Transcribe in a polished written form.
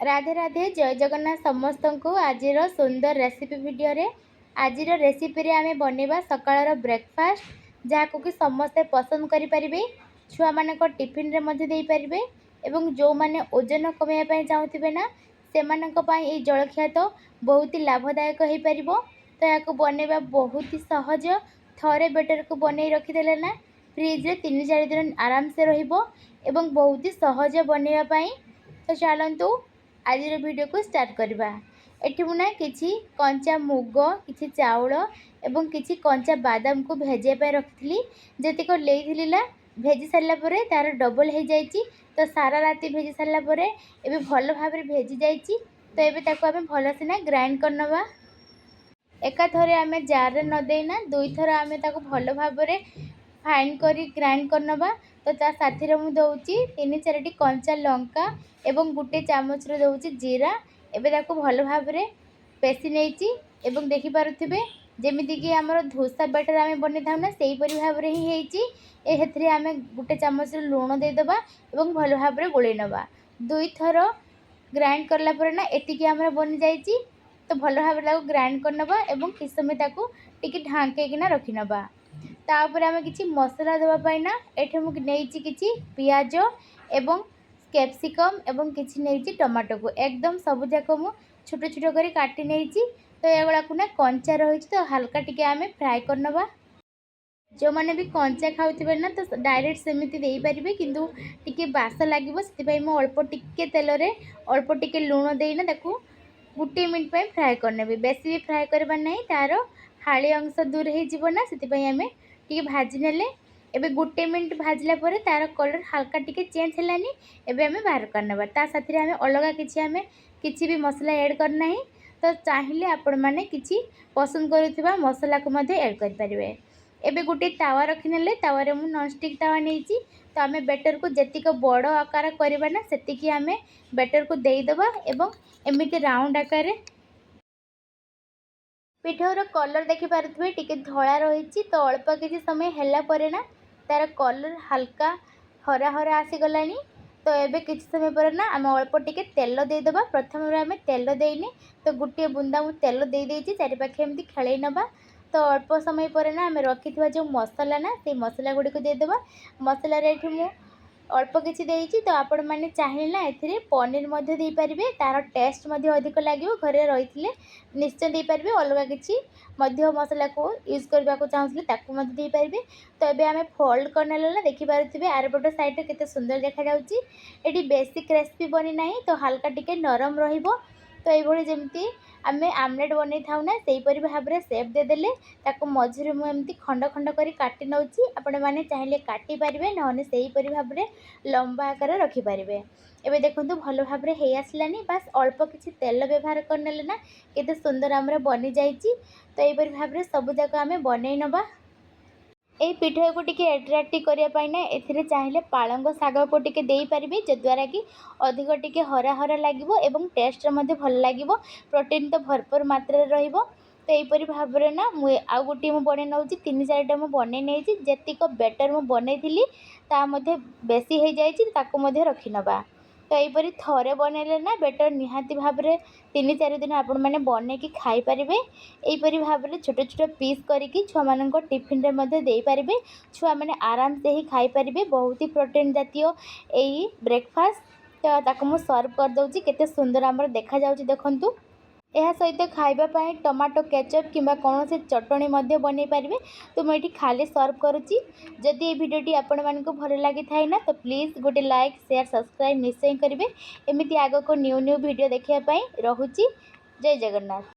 राधे राधे जय जगन्नाथ समस्त को आज सुंदर रेसिपी वीडियो रे आज रेसिपी रे आमे बनेबा सकाळर ब्रेकफास्ट जहाँ कि समस्ते पसंद करें छुआ मान टिफिन रे मध्य दे पारे एवं जो माने ओजन कमाइबा चाहूबे ना से ये जलखिया तो बहुत ही लाभदायक हो पार। तो या बनवा बहुत ही सहज थरे बेटर को बनई रखीदे ना फ्रिज रे 3-4 दिन आराम से एवं बहुत ही सहज बनवाई। तो चलतु आज वीडियो को स्टार्ट करवा। एठी मुना किछि कंचा मुग किछि चाउल एवं किछि कंचा बादाम को भेजे रखी जेतिक लेला भेजी सारा पर तार डबल हो जाइए। तो सारा राति भेजी सारा पर एबे भल भाव भेजी जाइए। तो एबे ताको आमे भल से ग्राइंड करनवा। एका थरे आमे जार न देना दुई थर आमे ताको भल भाव फाइन करी ग्राइंड करनवा। तो ता साथी रे मु दउची 3-4टी कंचा लंका एवं गोटे चामच रे दउची जीरा। एबे ताको भल भाव पेसी नेची एवं देखि पारुथिबे जेमिति कि हमर धोसा बैटर आमे बने थाउना सेही परि भाव रे ही हेची। एहेथरे आमे गोटे चामच रे लूण दे देबा एवं भल भाव रे गोळे नबा। दुई थर ग्राइंड करला पर ना एतिकी हमर बनि जाइची। तो भल भाव रे ग्राइंड करनबा एवं किछ समय ताको टिके ढांके किना रखि नबा। तापर आमे किछि मसला देबा पाई ना एठे मु नेइची किछि पियाज एवं कैप्सिकम एवं किछि नेइची टमाटो को एकदम सब जाक मु छोटो छोटो करी काटी नेइची। तो एगुड़ा को ना कंचा रही तो हल्का टिके आमे फ्राई करनबा। जो माने भी कंचा खाउथिबे ना तो डायरेक्ट सेमिति देई परिबे किंतु टिके बास लागिवो सेति पई मु अल्प टिके तेल रे अल्प टिके लूण देई ना ताकू गुटे मिनिट पे फ्राई करनेबे। बेसी भी फ्राई करबा नहीं तार हाली अंश दूर हो जीवो ना सेति पई आमे टिके भाजी नेले। एबे गुटे मिनिट भाजला परे तार कलर हल्का टिके चेंज हेलानी। एबे आमे बाहर करनबा। ता साथी रे आमे अलगा किछि भी मसला ऐड करना ही। तो चाहिए आपण माने किछि पसंद करूथिबा मसला को मध्ये ऐड कर परिबे। एबे गुटे तावा रखि नेले तावा रे मु नॉन स्टिक तावा नेइची। तो आमे बेटर को जेतिक बड़ आकार करबा ना सेतिकी आमे बेटर को देई दबा एवं एमिति राउंड आकार पिठार कलर देखि पारुथिबे टिके धळा रहिछि। तो अल्प किछि समय हैला परे ना तार कलर हल्का हरा हरा आसी गलानी। तो एबे किछि समय पर ना आमे अल्प टिके तेल दे देबा। प्रथम रे आमे तेल देइनी तो गुटे बुंदा मु तेल दे देइछि चारि पाखे एमति खेळै नबा। तो अल्प समय पर ना आमे रखिथिबा जो मसला ना से मसला गुडी को दे देबा। मसला रे एठी मु अल्प किछि देइछि। तो आपण माने चाहिए ना एथिरे पनीर मध्ये दे पारिबे तार टेस्ट मध्ये अधिक लागिवो। घरे रहिथिले निश्चय दे पारिबे अलगा किछि मध्य मसला को यूज करबा को चाहउछले ताकू मध्ये दे पारिबे। तो एबे आमे फोल्ड करनेला ना देखि पारुथिबे आरपट साइड रे केते सुंदर देखा जाउची। एटी बेसिक रेसिपी बनी नाही तो हल्का टिके नरम रहिबो। तो एई भली जेमती आमे आमलेट बनै थाउ ना सेही परि भाव रे शेप दे देले ताकू मझिरे मु एमती खंड खंड करी काटी नउची। आपण माने चाहिले काटी पारिबे नहने सेही परि भाव रे लंबा आकार रखि पारिबे। एबे देखंतु भलो भाव रे हे आसलानी बास अल्प किछि तेल व्यवहार करनेले ना केते सुंदर हमरे बनि जाईची। तो एई परि भाव रे सब जाक आमे बनै नबा। ए पिठा को टिके एट्रैक्टिव करिया पाई ना एथिरे चाहिले पालंग साग को टिके देई परिबे जद्वारा कि अधिक टिके हरा हरा लागिवो एवं टेस्ट मध्ये भल लागिवो। प्रोटीन तो भरपूर मात्रा रे रहिवो। तो एई परि भाव रे ना मु आ गुटी मु बने नउची 3-4टा मु बने नेची जेतिक बेटर मु बनेथिली ता मध्ये बेसी हे जाईची ताको मध्ये रखि नबा। तो एई परि थरे बनेले ना बेटर निहाती भाव रे 3-4 दिन आपण माने बने की खाई परिबे। एई परि भाव रे छोटो छोटो पीस करिकी छुआ मानन को टिफिन रे मध्ये देई परिबे। छुआ माने आराम से ही खाई परिबे। बहुत ही प्रोटीन जातीय एई ब्रेकफास्ट। तो ताको मु सर्व कर दउची केते सुंदर हमर देखा जाउची देखंतु। यह सहित खाइबा पाई टमाटो केचप किंबा कौन से चटणी मध्ये बनै पारिबे। तो मैं ये खाली सर्व करुच्ची। जदि ये वीडियोटी आपण मानक भल लगी थाए ना तो प्लीज़ गोटे लाइक शेयर सब्सक्राइब निश्चय करेंगे। एमती आग को न्यू न्यू वीडियो देखा रहुची। जय जगन्नाथ।